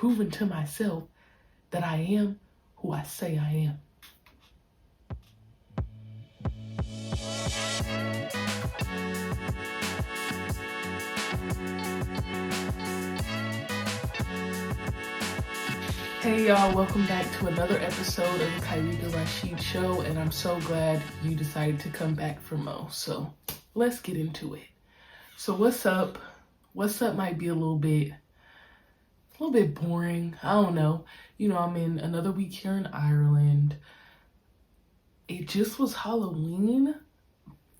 proven to myself that I am who I say I am. Hey y'all, welcome back to another episode of the Kyrita Rashid Show, and I'm so glad you decided to come back for more. So let's get into it. So what's up? What's up might be a little bit boring. I don't know. I'm in another week here in Ireland. It just was Halloween.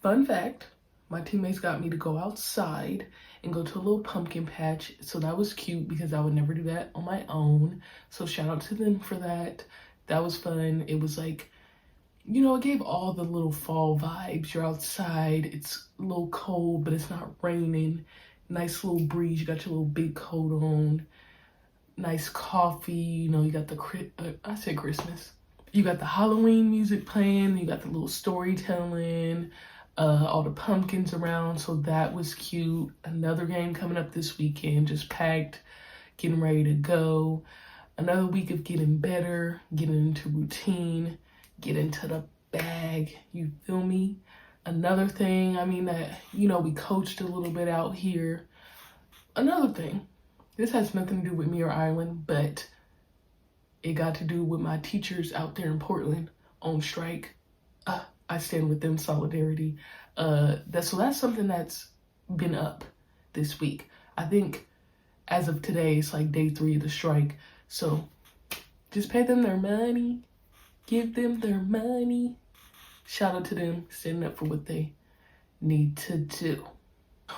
Fun fact, my teammates got me to go outside and go to a little pumpkin patch. So that was cute because I would never do that on my own. So shout out to them for that. That was fun. It was like, it gave all the little fall vibes. You're outside, it's a little cold, but it's not raining. Nice little breeze, you got your little big coat on. Nice coffee, you got I said Christmas. You got the Halloween music playing, you got the little storytelling, all the pumpkins around, so that was cute. Another game coming up this weekend, just packed, getting ready to go. Another week of getting better, getting into routine, get into the bag, you feel me? Another thing, we coached a little bit out here. Another thing, this has nothing to do with me or Ireland, but it got to do with my teachers out there in Portland on strike. I stand with them, solidarity. That's something that's been up this week. I think as of today, it's like day 3 of the strike. So just pay them their money, give them their money. Shout out to them, standing up for what they need to do.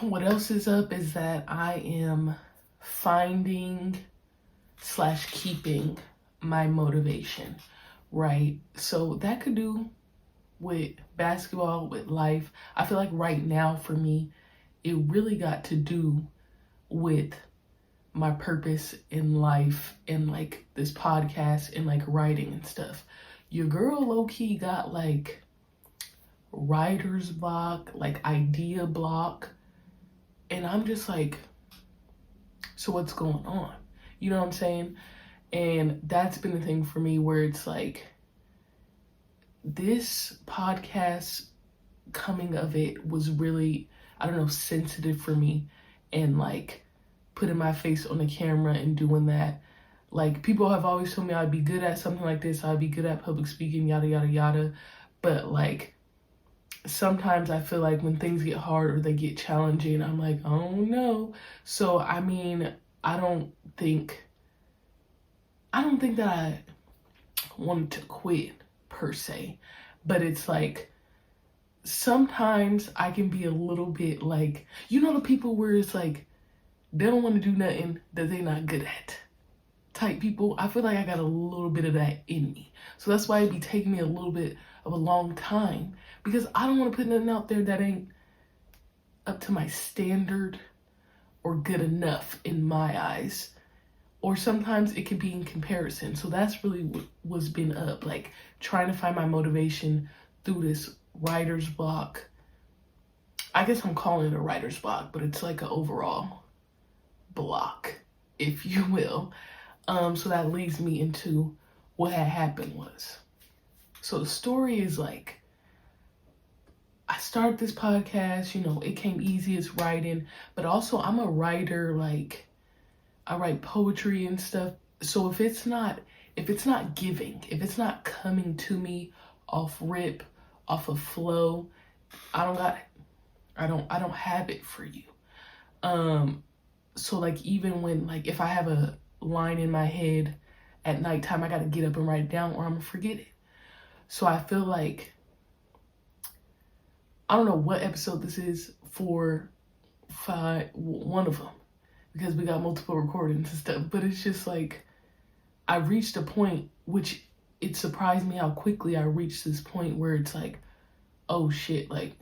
What else is up is that I am finding / keeping my motivation, right? So that could do with basketball, with life. I feel like right now for me, it really got to do with my purpose in life and like this podcast and like writing and stuff. Your girl low-key got like writer's block, like idea block. And I'm just like, so what's going on? You know what I'm saying? And that's been the thing for me where it's like, this podcast coming of it was really, sensitive for me. And like putting my face on the camera and doing that. Like people have always told me I'd be good at something like this. I'd be good at public speaking, yada, yada, yada. But like, sometimes I feel like when things get hard or they get challenging, I'm like, oh no. So, I don't think that I wanted to quit per se, but it's like, sometimes I can be a little bit like, the people where it's like, they don't want to do nothing that they're not good at type people. I feel like I got a little bit of that in me. So that's why it'd be taking me a little bit of a long time, because I don't want to put nothing out there that ain't up to my standard or good enough in my eyes. Or sometimes it could be in comparison. So that's really what's been up, like trying to find my motivation through this writer's block. I guess I'm calling it a writer's block, but it's like an overall block, if you will. So that leads me into what had happened was. So the story is like, I started this podcast, it came easy as writing, but also I'm a writer, like I write poetry and stuff. So if it's not giving, if it's not coming to me off rip, off of flow, I don't got it. I don't have it for you. So like even when, like if I have a line in my head at nighttime, I gotta get up and write it down or I'm gonna forget it. So I feel like, I don't know what episode this is for, one of them, because we got multiple recordings and stuff, but it's just like, I reached a point, which it surprised me how quickly I reached this point where it's like, oh shit, like,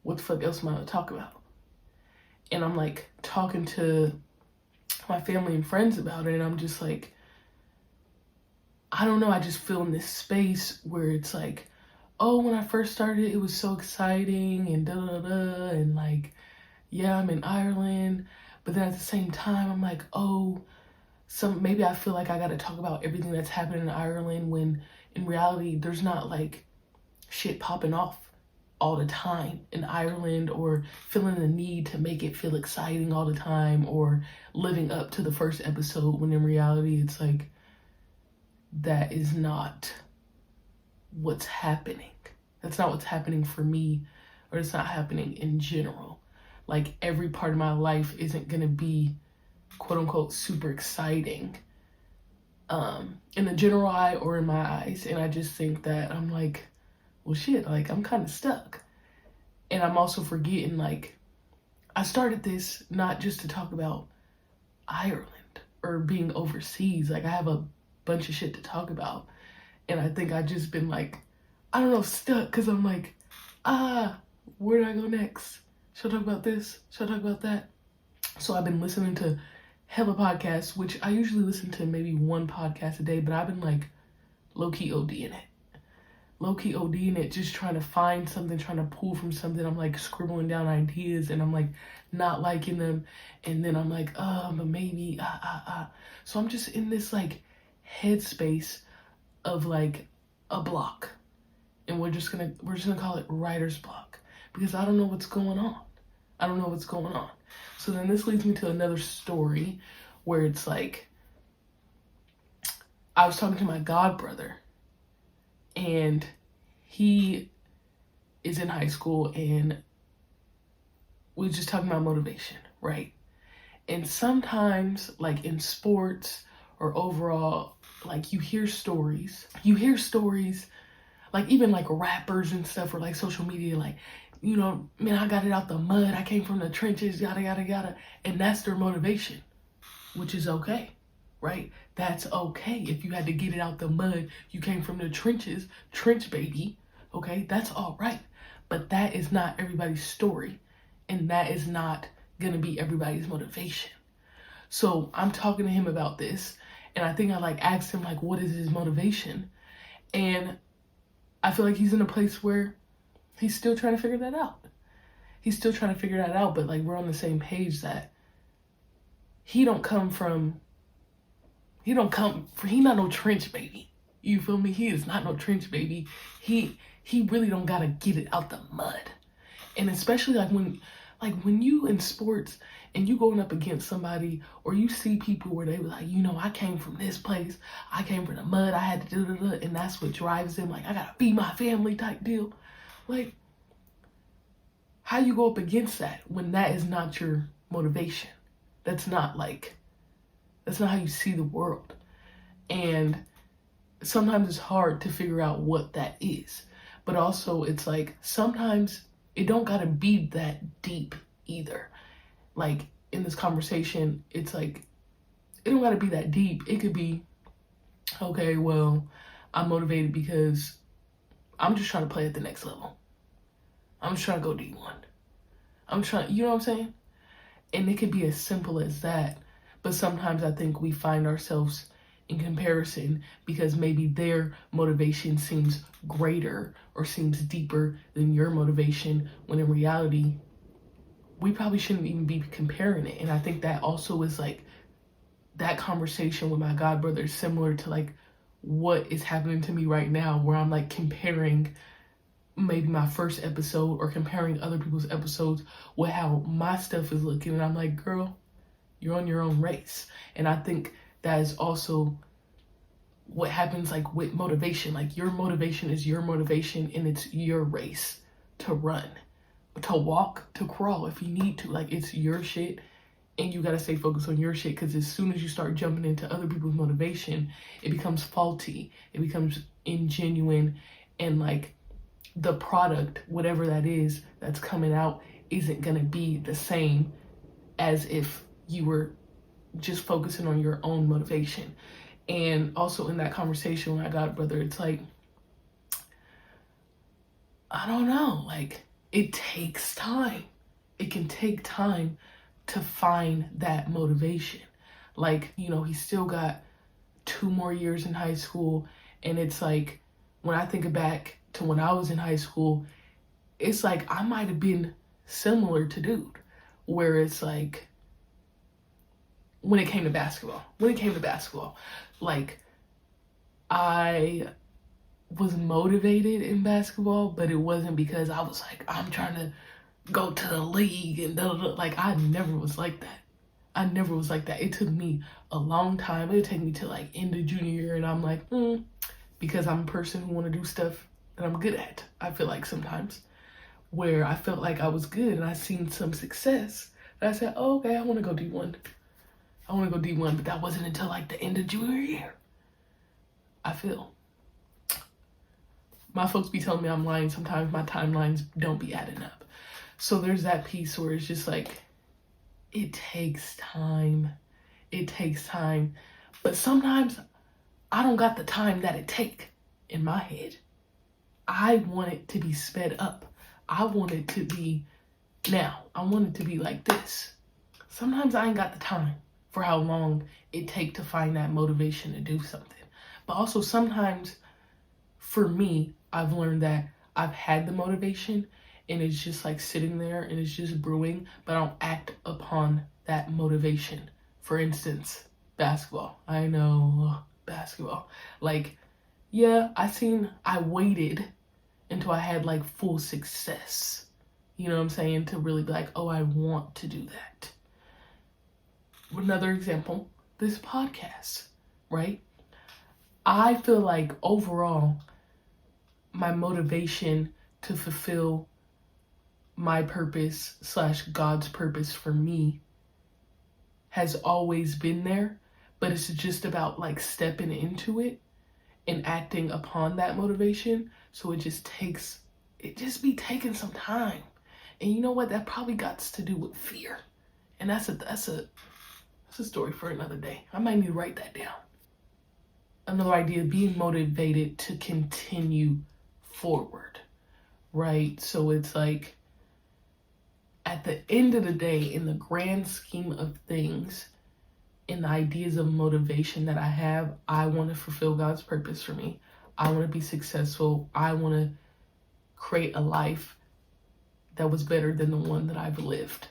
what the fuck else am I gonna talk about? And I'm like talking to my family and friends about it, and I'm just like, I don't know, I just feel in this space where it's like, oh, when I first started, it was so exciting and da da da, and like, yeah, I'm in Ireland, but then at the same time, I'm like, oh, maybe I feel like I gotta talk about everything that's happening in Ireland when in reality there's not like shit popping off all the time in Ireland, or feeling the need to make it feel exciting all the time, or living up to the first episode when in reality it's like that is not what's happening. That's not what's happening for me, or it's not happening in general. Like every part of my life isn't gonna be quote unquote super exciting in the general eye or in my eyes. And I just think that I'm like, well shit, like I'm kind of stuck. And I'm also forgetting, like, I started this not just to talk about Ireland or being overseas. Like I have a bunch of shit to talk about. And I think I just been like, I don't know, stuck, because I'm like, where do I go next? Should I talk about this? Should I talk about that? So I've been listening to hella podcasts, which I usually listen to maybe one podcast a day, but I've been like low-key ODing it. Low-key ODing it, just trying to find something, trying to pull from something. I'm like scribbling down ideas and I'm like not liking them. And then I'm like, but maybe, So I'm just in this like headspace of like a block. And we're just gonna call it writer's block, because I don't know what's going on. I don't know what's going on. So then this leads me to another story where it's like, I was talking to my god brother, and he is in high school, and we were just talking about motivation, right? And sometimes, like in sports or overall, like you hear stories, like even like rappers and stuff, or like social media, like, you know, man, I got it out the mud, I came from the trenches, yada, yada, yada. And that's their motivation, which is okay, right? That's okay. If you had to get it out the mud, you came from the trenches, trench baby, okay? That's all right. But that is not everybody's story. And that is not gonna be everybody's motivation. So I'm talking to him about this, and I think I like asked him like, what is his motivation? And I feel like he's in a place where he's still trying to figure that out. But like we're on the same page that he not no trench baby. You feel me? He is not no trench baby. He really don't gotta get it out the mud. And especially like when you in sports and you going up against somebody, or you see people where they were like, you know, I came from this place, I came from the mud, I had to do, and that's what drives them, like I gotta feed my family type deal. Like, how you go up against that when that is not your motivation? That's not how you see the world. And sometimes it's hard to figure out what that is. But also it's like, sometimes it don't gotta be that deep either. Like in this conversation, it's like, it don't gotta be that deep. It could be, okay, well, I'm motivated because I'm just trying to play at the next level. I'm just trying to go D1. You know what I'm saying? And it could be as simple as that. But sometimes I think we find ourselves in comparison because maybe their motivation seems greater or seems deeper than your motivation, when in reality, we probably shouldn't even be comparing it. And I think that also is like, that conversation with my god brother is similar to like what is happening to me right now, where I'm like comparing maybe my first episode or comparing other people's episodes with how my stuff is looking. And I'm like, girl, you're on your own race. And I think that is also what happens like with motivation. Like your motivation is your motivation, and it's your race to run, to walk, to crawl if you need to. Like it's your shit, and you gotta stay focused on your shit, because as soon as you start jumping into other people's motivation, it becomes faulty, it becomes ingenuine, and like the product, whatever that is that's coming out, isn't gonna be the same as if you were just focusing on your own motivation. And also in that conversation with my god brother, it's like, I don't know, like it takes time. It can take time to find that motivation. Like, you know, he's still got 2 more years in high school, and it's like, when I think back to when I was in high school, it's like I might have been similar to dude, where it's like, when it came to basketball. Like, I was motivated in basketball, but it wasn't because I was like, I'm trying to go to the league and blah, blah, blah. Like, I never was like that. It took me a long time. It would take me to like end of junior year, and I'm like, because I'm a person who want to do stuff that I'm good at. I feel like sometimes where I felt like I was good and I seen some success, and I said, oh, okay, I want to go D1. But that wasn't until like the end of junior year. I feel. My folks be telling me I'm lying sometimes. My timelines don't be adding up. So there's that piece where it's just like, it takes time. But sometimes I don't got the time that it take in my head. I want it to be sped up. I want it to be now. I want it to be like this. Sometimes I ain't got the time for how long it take to find that motivation to do something. But also sometimes for me, I've learned that I've had the motivation and it's just like sitting there and it's just brewing, but I don't act upon that motivation. For instance, basketball. I know, basketball. Like, yeah, I waited until I had like full success. You know what I'm saying? To really be like, oh, I want to do that. Another example, this podcast, right? I feel like overall, my motivation to fulfill my purpose / God's purpose for me has always been there, but it's just about like stepping into it and acting upon that motivation. So it just be taking some time. And you know what? That probably got to do with fear. And that's a story for another day. I might need to write that down. Another idea, being motivated to continue forward, right? So it's like, at the end of the day, in the grand scheme of things, in the ideas of motivation that I have, I want to fulfill God's purpose for me. I want to be successful. I want to create a life that was better than the one that I've lived.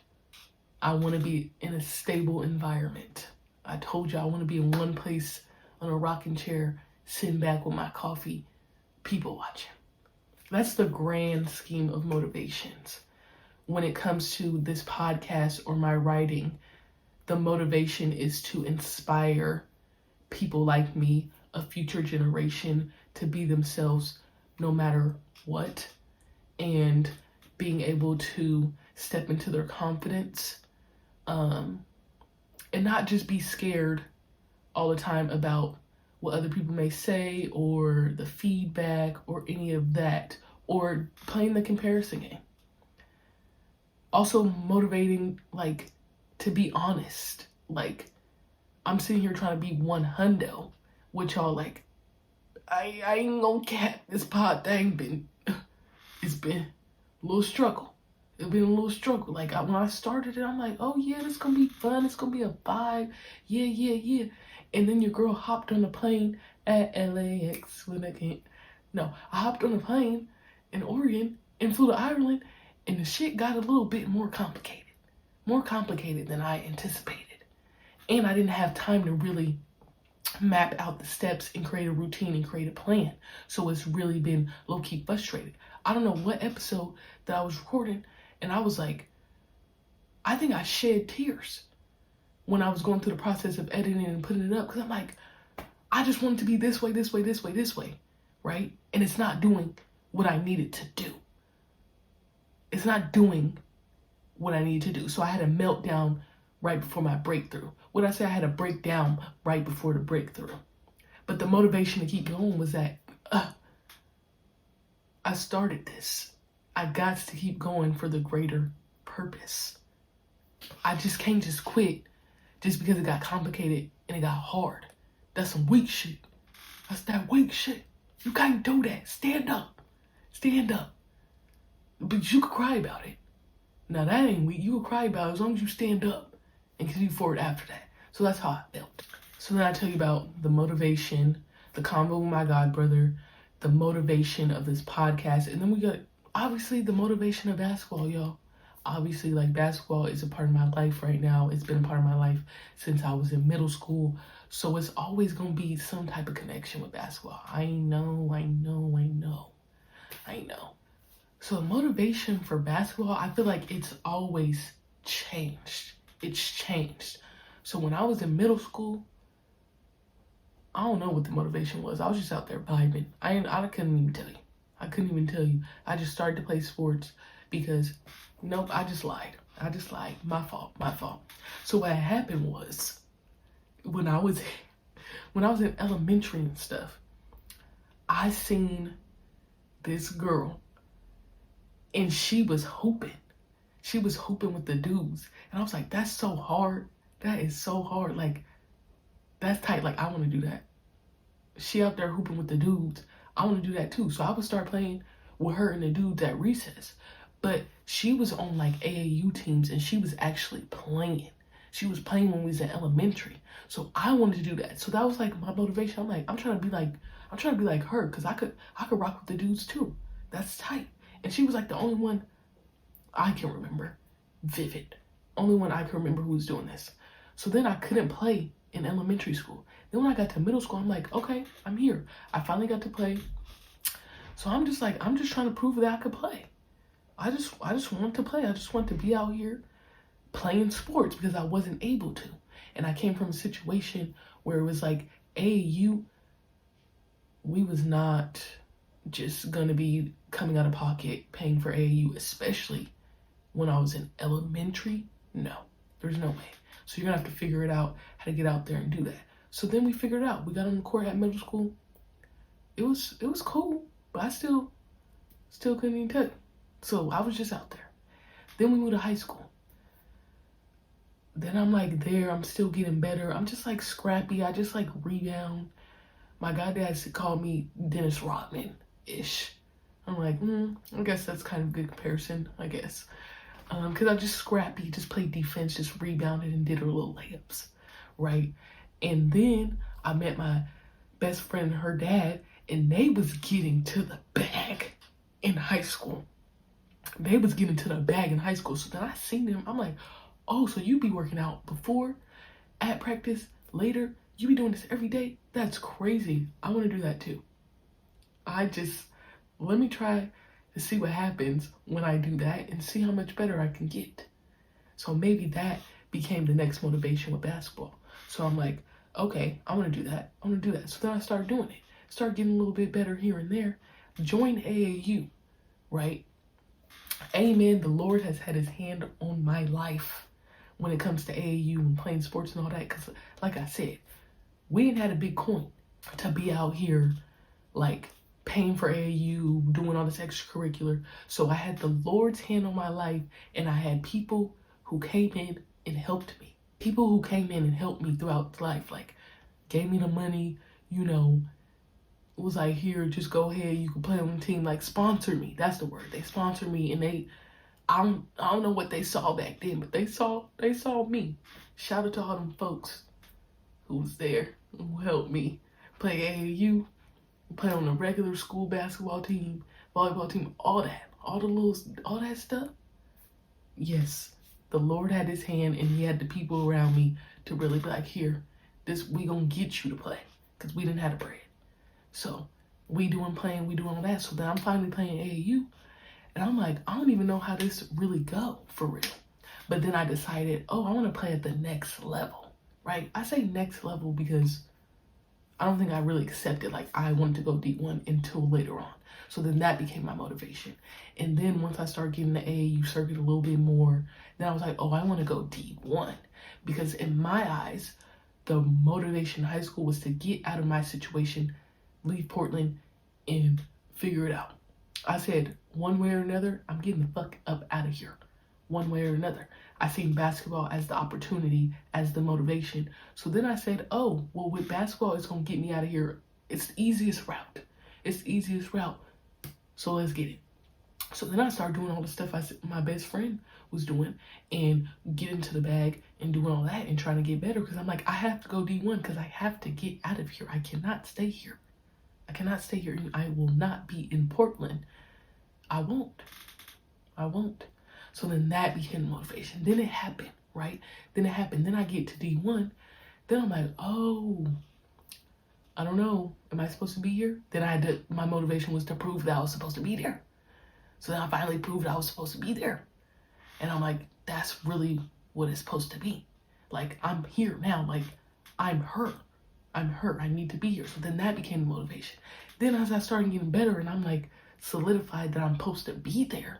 I want to be in a stable environment. I told you I want to be in one place on a rocking chair, sitting back with my coffee, people watching. That's the grand scheme of motivations. When it comes to this podcast or my writing, the motivation is to inspire people like me, a future generation, to be themselves no matter what, and being able to step into their confidence, and not just be scared all the time about what other people may say or the feedback or any of that, or playing the comparison game. Also motivating, like, to be honest. Like, I'm sitting here trying to be 100, which y'all like, I ain't gonna cap, this pod thing it's been a little struggle. It's been a little struggle. Like, when I started it, I'm like, oh yeah, it's gonna be fun. It's gonna be a vibe. Yeah. And then your girl hopped on a plane at LAX I hopped on a plane in Oregon and flew to Ireland, and the shit got a little bit more complicated than I anticipated. And I didn't have time to really map out the steps and create a routine and create a plan. So it's really been low-key frustrated. I don't know what episode that I was recording, and I was like, I think I shed tears when I was going through the process of editing and putting it up, because I'm like, I just want it to be this way, right? And it's not doing what I needed to do. It's not doing what I need to do. So I had a meltdown right before my breakthrough. What I say, I had a breakdown right before the breakthrough. But the motivation to keep going was that I started this. I got to keep going for the greater purpose. I just can't just quit just because it got complicated and it got hard. That's some weak shit. That's that weak shit. You can't do that. Stand up. But you could cry about it. Now that ain't weak. You could cry about it as long as you stand up and continue forward after that. So that's how I felt. So then I tell you about the motivation, the convo with my god brother, the motivation of this podcast, and then we got obviously the motivation of basketball, y'all. Obviously, like, basketball is a part of my life right now. It's been a part of my life since I was in middle school. So it's always going to be some type of connection with basketball. I know. So motivation for basketball, I feel like it's always changed. It's changed. So when I was in middle school, I don't know what the motivation was. I was just out there vibing. I couldn't even tell you. I couldn't even tell you. I just started to play sports because, nope, I just lied. My fault. So what happened was, when I was in elementary and stuff, I seen this girl and she was hooping. She was hooping with the dudes. And I was like, that's so hard. That is so hard. Like, that's tight. Like, I want to do that. She out there hooping with the dudes. I want to do that too. So I would start playing with her and the dudes at recess. But she was on like AAU teams and she was actually playing. She was playing when we was in elementary. So I wanted to do that. So that was like my motivation. I'm like, I'm trying to be like her, because I could rock with the dudes too. That's tight. And she was like the only one I can remember, vivid. Only one I can remember who was doing this. So then I couldn't play in elementary school. Then when I got to middle school, I'm like, okay, I'm here. I finally got to play. So I'm just trying to prove that I could play. I just want to play. I just want to be out here playing sports because I wasn't able to. And I came from a situation where it was like AAU, we was not just gonna be coming out of pocket paying for AAU, especially when I was in elementary. No, there's no way. So you're gonna have to figure it out how to get out there and do that. So then we figured it out. We got on the court at middle school. It was cool, but I still couldn't even tell you. So I was just out there. Then we moved to high school. Then I'm like there, I'm still getting better. I'm just like scrappy. I just like rebound. My goddads called me Dennis Rodman-ish. I'm like, I guess that's kind of a good comparison, I guess. Because I'm just scrappy, just played defense, just rebounded and did her little layups, right? And then I met my best friend and her dad, and they was getting to the bag in high school. So then I seen them. I'm like, oh, so you be working out before, at practice, later? You be doing this every day? That's crazy. I want to do that too. Let me try to see what happens when I do that and see how much better I can get. So maybe that became the next motivation with basketball. So I'm like, okay, I want to do that. So then I started doing it. Started getting a little bit better here and there. Joined AAU, right? Amen. The Lord has had his hand on my life when it comes to AAU and playing sports and all that. Because like I said, we didn't have a big coin to be out here like paying for AAU, doing all this extracurricular. So I had the Lord's hand on my life, and I had people who came in and helped me. People who came in and helped me throughout life, like gave me the money, was like, here, just go ahead, you can play on the team, like sponsored me. That's the word. They sponsored me, and I don't know what they saw back then, but they saw me. Shout out to all them folks who was there, who helped me play AAU, play on a regular school basketball team, volleyball team, all that stuff. Yes, the Lord had his hand, and he had the people around me to really be like, here, we gonna get you to play, because we didn't have the bread. So we doing all that. So then I'm finally playing AAU, and I'm like, I don't even know how this really go for real. But then I decided, I want to play at the next level, right? I say next level because I don't think I really accepted, like, I wanted to go D1 until later on. So then that became my motivation. And then once I started getting the AAU circuit a little bit more, then I was like, I want to go D1. Because in my eyes, the motivation in high school was to get out of my situation, leave Portland, and figure it out. I said, one way or another, I'm getting the fuck up out of here. One way or another. I seen basketball as the opportunity, as the motivation. So then I said, with basketball, it's going to get me out of here. It's the easiest route. So let's get it. So then I started doing all the stuff my best friend was doing, and getting to the bag and doing all that and trying to get better, because I'm like, I have to go D1 because I have to get out of here. I cannot stay here. I will not be in Portland. I won't. So then that became motivation. Then it happened, right? Then it happened. Then I get to D1. Then I'm like, oh, I don't know. Am I supposed to be here? Then my motivation was to prove that I was supposed to be there. So then I finally proved I was supposed to be there. And I'm like, that's really what it's supposed to be. Like, I'm here now. Like, I'm her. I'm her. I need to be here. So then that became the motivation. Then as I started getting better and I'm like solidified that I'm supposed to be there,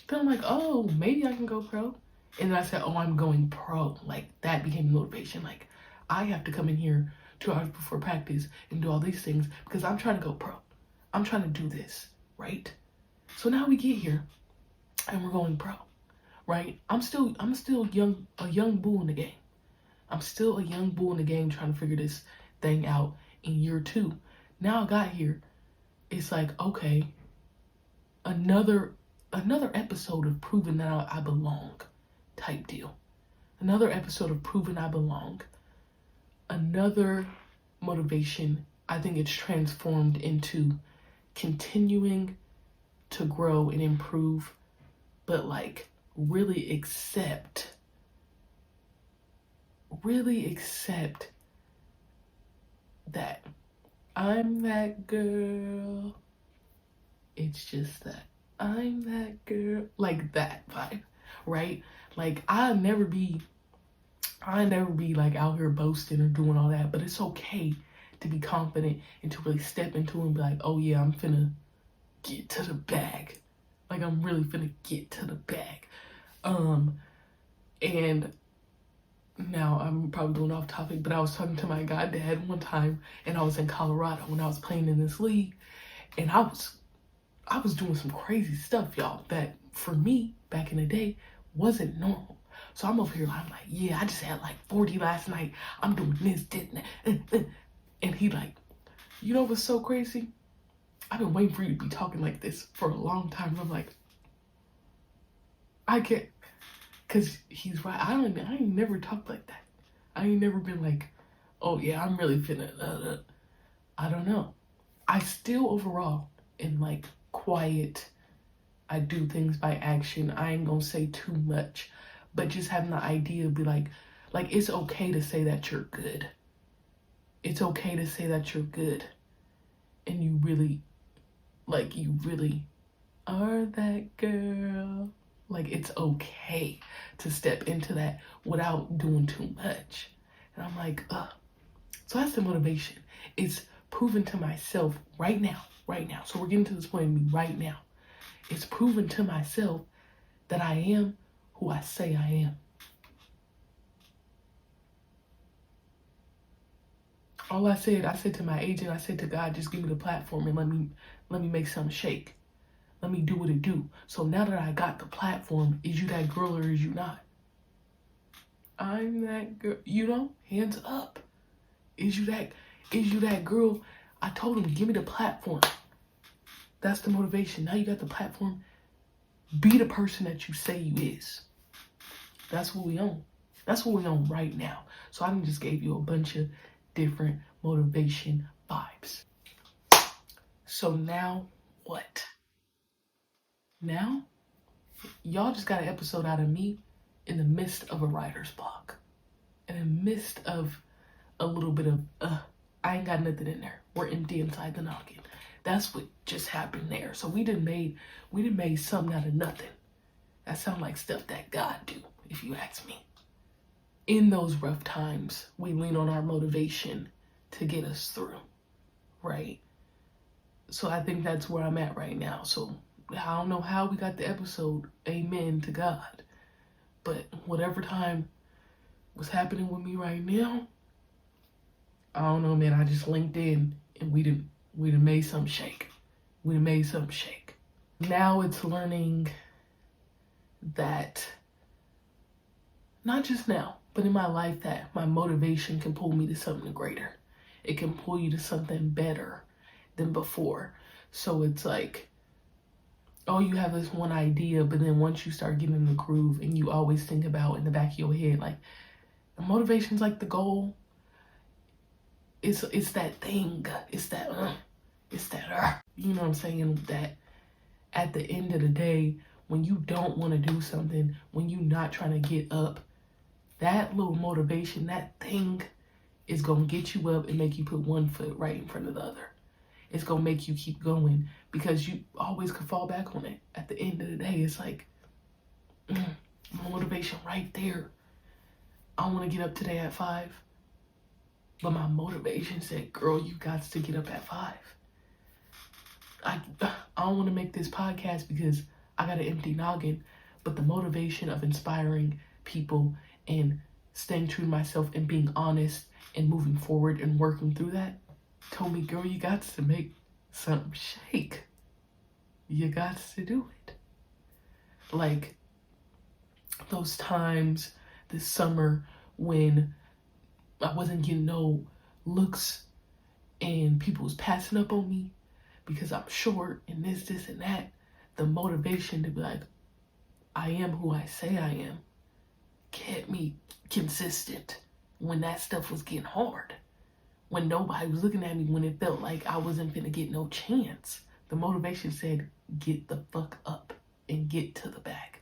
then I'm like, oh, maybe I can go pro. And then I said, oh, I'm going pro. Like, that became motivation. Like, I have to come in here 2 hours before practice and do all these things because I'm trying to go pro. I'm trying to do this, right? So now we get here and we're going pro, right? I'm still a young bull in the game. I'm still a young bull in the game trying to figure this thing out in year 2. Now I got here. It's like, okay, another episode of proving that I belong type deal. Another episode of proving I belong. Another motivation. I think it's transformed into continuing to grow and improve, but like really accept that I'm that girl. It's just that I'm that girl. Like that vibe, right? Like I never be like out here boasting or doing all that, but it's okay to be confident and to really step into it and be like, oh yeah, I'm finna get to the bag. Like I'm really finna get to the bag. And now I'm probably going off topic, but I was talking to my goddad one time and I was in Colorado when I was playing in this league, and I was doing some crazy stuff, y'all, that for me back in the day wasn't normal. So I'm over here, I'm like, yeah, I just had like 40 last night. I'm doing this, that. And he like, you know what's so crazy? I've been waiting for you to be talking like this for a long time. I'm like, I can't, cause he's right. I ain't never talked like that. I ain't never been like, oh yeah, I'm really finna, I don't know. I still overall am like quiet. I do things by action. I ain't gonna say too much, but just having the idea of be like it's okay to say that you're good. It's okay to say that you're good. And you really are that girl. Like it's okay to step into that without doing too much. And I'm like, so that's the motivation. It's proving to myself right now. So we're getting to this point in me right now. It's proving to myself that I am who I say I am. All I said to my agent, I said to God, just give me the platform and let me make something shake. Let me do what it do. So now that I got the platform, is you that girl or is you not? I'm that girl, hands up. Is you that girl? I told him, give me the platform. That's the motivation. Now you got the platform. Be the person that you say you is. That's what we own. That's what we own right now. So I just gave you a bunch of different motivation vibes. So now what? Now, y'all just got an episode out of me in the midst of a writer's block. In the midst of a little bit of, I ain't got nothing in there. We're empty inside the noggin. That's what just happened there. So we done made something out of nothing. That sounds like stuff that God do, if you ask me. In those rough times, we lean on our motivation to get us through, right? So I think that's where I'm at right now. So I don't know how we got the episode, amen to God. But whatever time was happening with me right now, I don't know, man. I just linked in and we done made something shake. We done made something shake. Now it's learning that, not just now, but in my life, that my motivation can pull me to something greater. It can pull you to something better than before. So it's like, oh, you have this one idea, but then once you start getting in the groove and you always think about in the back of your head, like, the motivation's like the goal. It's that thing. It's that, you know what I'm saying? That at the end of the day, when you don't want to do something, when you're not trying to get up, that little motivation, that thing is going to get you up and make you put one foot right in front of the other. It's going to make you keep going because you always can fall back on it. At the end of the day, it's like, my motivation right there. I want to get up today at 5. But my motivation said, girl, you got to get up at 5. I don't want to make this podcast because I got an empty noggin, but the motivation of inspiring people and staying true to myself and being honest and moving forward and working through that told me, girl, you got to make something shake. You got to do it. Like those times this summer when I wasn't getting no looks and people was passing up on me because I'm short and this and that. The motivation to be like, I am who I say I am, kept me consistent when that stuff was getting hard. When nobody was looking at me, when it felt like I wasn't gonna get no chance. The motivation said, get the fuck up and get to the bag.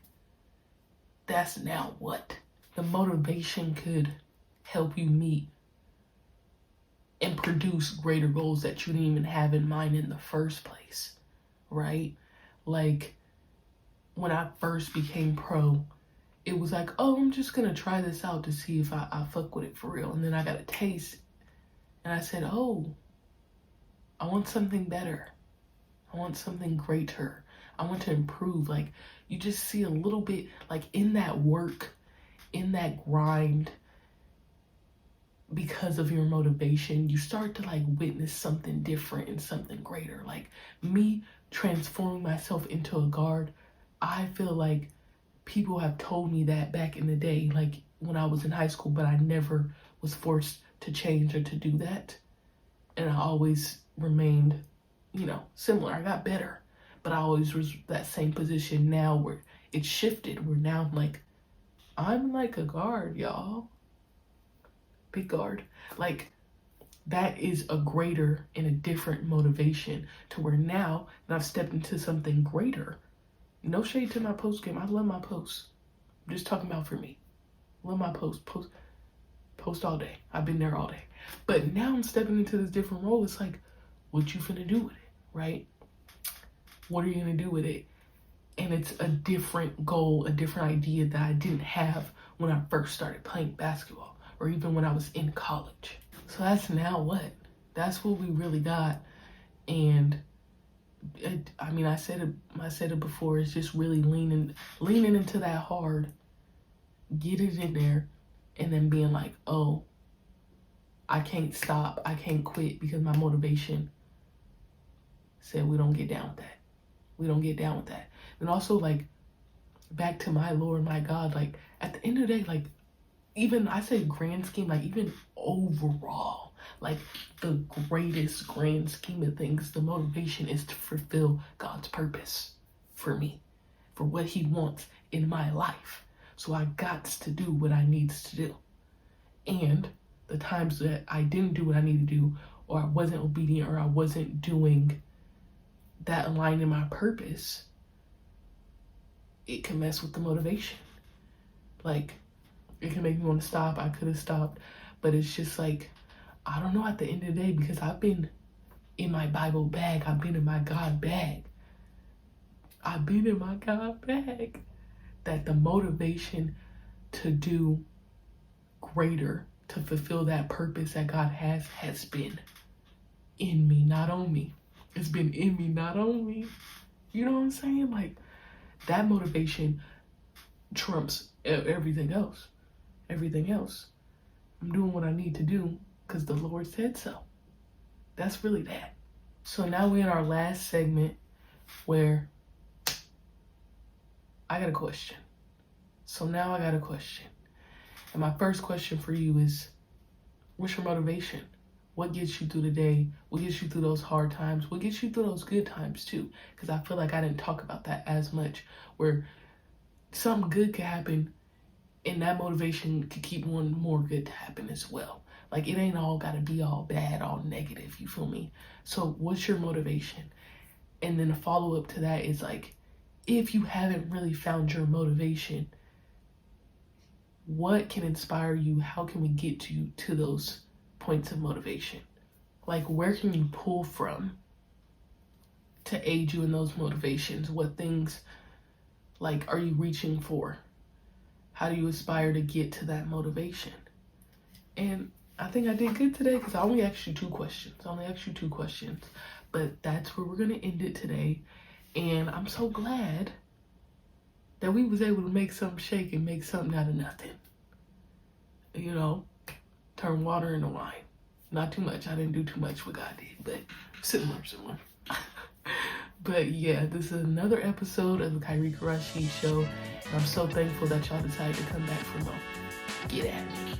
That's now what? The motivation could help you meet and produce greater goals that you didn't even have in mind in the first place, right? Like when I first became pro, it was like, oh, I'm just gonna try this out to see if I fuck with it for real. And then I got a taste and I said, oh, I want something better. I want something greater. I want to improve. Like you just see a little bit like in that work, in that grind, because of your motivation, you start to like witness something different and something greater. Like me transforming myself into a guard, I feel like people have told me that back in the day, like when I was in high school, but I never was forced to change or to do that. And I always remained, similar. I got better, but I always was that same position now where it shifted, where now I'm like a guard, y'all. Big guard. Like that is a greater and a different motivation to where now that I've stepped into something greater. No shade to my post game. I love my posts. I'm just talking about for me. Love my post all day. I've been there all day. But now I'm stepping into this different role. It's like, what you finna do with it, right? What are you gonna do with it? And it's a different goal, a different idea that I didn't have when I first started playing basketball or even when I was in college. So that's now what? That's what we really got. And I said it before, it's just really leaning into that hard, get it in there, and then being like, oh, I can't stop, I can't quit because my motivation said we don't get down with that. We don't get down with that. And also like back to my Lord, my God, like at the end of the day, like even I say grand scheme, like even overall, like the greatest grand scheme of things, the motivation is to fulfill God's purpose for me, for what he wants in my life. So I got to do what I needs to do. And the times that I didn't do what I needed to do, or I wasn't obedient, or I wasn't doing that aligned in my purpose, it can mess with the motivation. Like, it can make me want to stop. I could have stopped, but it's just like, I don't know at the end of the day, because I've been in my Bible bag. I've been in my God bag. I've been in my God bag. That the motivation to do greater, to fulfill that purpose that God has been in me, not on me. It's been in me, not on me. You know what I'm saying? Like, that motivation trumps everything else. Everything else. I'm doing what I need to do because the Lord said so. That's really that. So now we're in our last segment where I got a question. So now I got a question. And my first question for you is, what's your motivation? What gets you through the day? What gets you through those hard times? What gets you through those good times too? Because I feel like I didn't talk about that as much, where something good could happen and that motivation could keep one more good to happen as well. Like, it ain't all gotta be all bad, all negative, you feel me? So what's your motivation? And then a follow-up to that is like, if you haven't really found your motivation, what can inspire you? How can we get you to those points of motivation? Like, where can you pull from to aid you in those motivations? What things, like, are you reaching for? How do you aspire to get to that motivation? And I think I did good today because I only asked you two questions. But that's where we're going to end it today. And I'm so glad that we was able to make something shake and make something out of nothing. You know, turn water into wine. Not too much. I didn't do too much what God did, but similar. But yeah, this is another episode of the Kyrie Karashi Show. And I'm so thankful that y'all decided to come back for more. Get at me.